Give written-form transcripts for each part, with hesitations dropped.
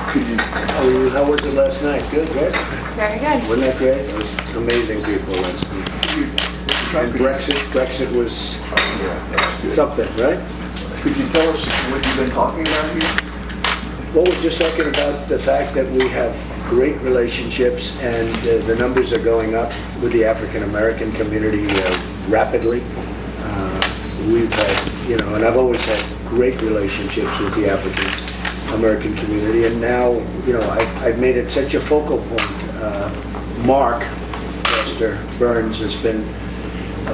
How was it last night? Good, right? Very good. Wasn't that great? It was amazing people last night. And Brexit was something, right? Could you tell us what you've been talking about here? Well, we're just talking about the fact that we have great relationships and the numbers are going up with the African American community rapidly. We've had, and I've always had great relationships with the African American community, and now, I've made it such a focal point. Mark Lester Burns has been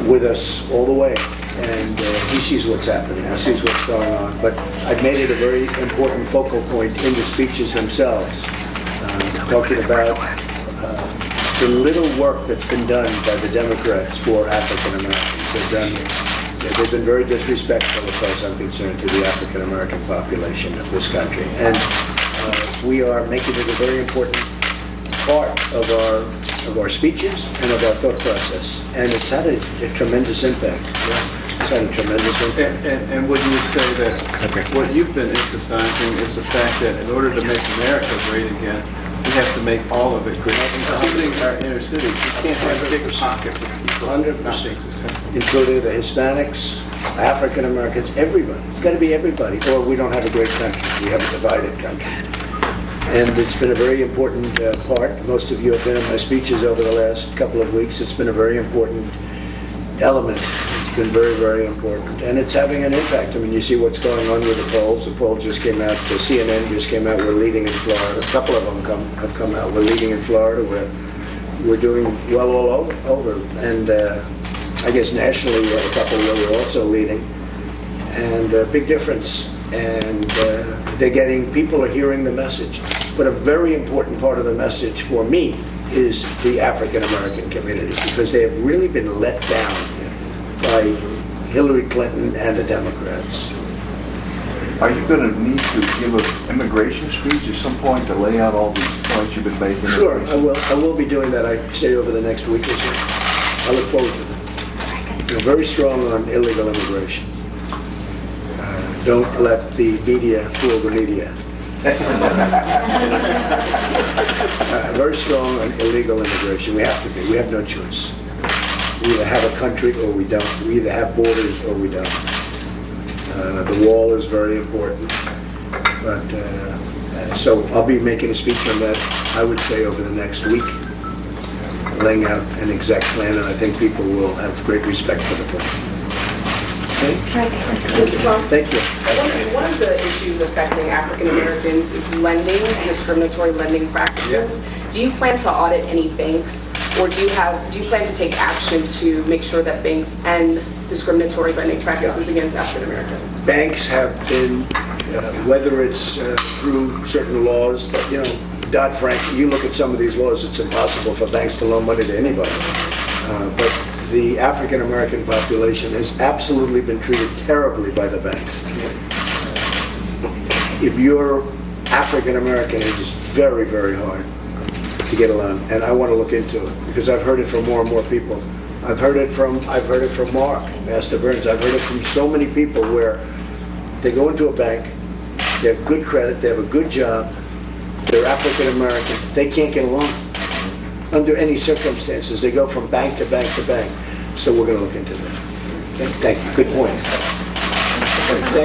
with us all the way, and he sees what's happening, he sees what's going on, but I've made it a very important focal point in the speeches themselves, talking about the little work that's been done by the Democrats for African Americans. They've been very disrespectful, as far as I'm concerned, to the African American population of this country, and we are making it a very important part of our speeches and of our thought process, and it's had a tremendous impact. It's had a tremendous impact. And would you say that what you've been emphasizing is the fact that in order to make America great again, we have to make all of it great, including our inner cities. We can't have big pockets of people. 100%. Including the Hispanics, African Americans, everybody. It's got to be everybody, or we don't have a great country. We have a divided country. And it's been a very important part. Most of you have been in my speeches over the last couple of weeks. It's been a very important element. It's been very, very important. And it's having an impact. I mean, you see what's going on with the polls. The polls just came out. The CNN just came out. We're leading in Florida. A couple of them have come out. We're leading in Florida. We're doing well all over. And I guess nationally, we have a couple where we're also leading. And a big difference. And people are hearing the message. But a very important part of the message for me is the African American community, because they have really been let down by Hillary Clinton and the Democrats. Are you going to need to give an immigration speech at some point to lay out all these points you've been making? Sure, I will be doing that, I'd say, over the next week or so. I look forward to that. I'm very strong on illegal immigration. Don't let the media fool the media. Very strong on illegal immigration. We have to be. We have no choice. We either have a country or we don't. We either have borders or we don't. The wall is very important. But so I'll be making a speech on that, I would say, over the next week, laying out an exact plan, and I think people will have great respect for the plan. Mr. Trump, Thank you. one of the issues affecting African Americans is lending and discriminatory lending practices. Do you plan to audit any banks, or do you plan to take action to make sure that banks end discriminatory lending practices against African Americans? Banks have been, whether it's through certain laws, but Dodd-Frank, you look at some of these laws, it's impossible for banks to loan money to anybody. But the African American population has absolutely been treated terribly by the banks. If you're African American, it is very, very hard to get a loan, and I want to look into it because I've heard it from more and more people. I've heard it from Mark, Master Burns. I've heard it from so many people where they go into a bank, they have good credit, they have a good job, they're African American, they can't get a loan under any circumstances. They go from bank to bank to bank. So we're going to look into that. Thank you. Good point. Thank you.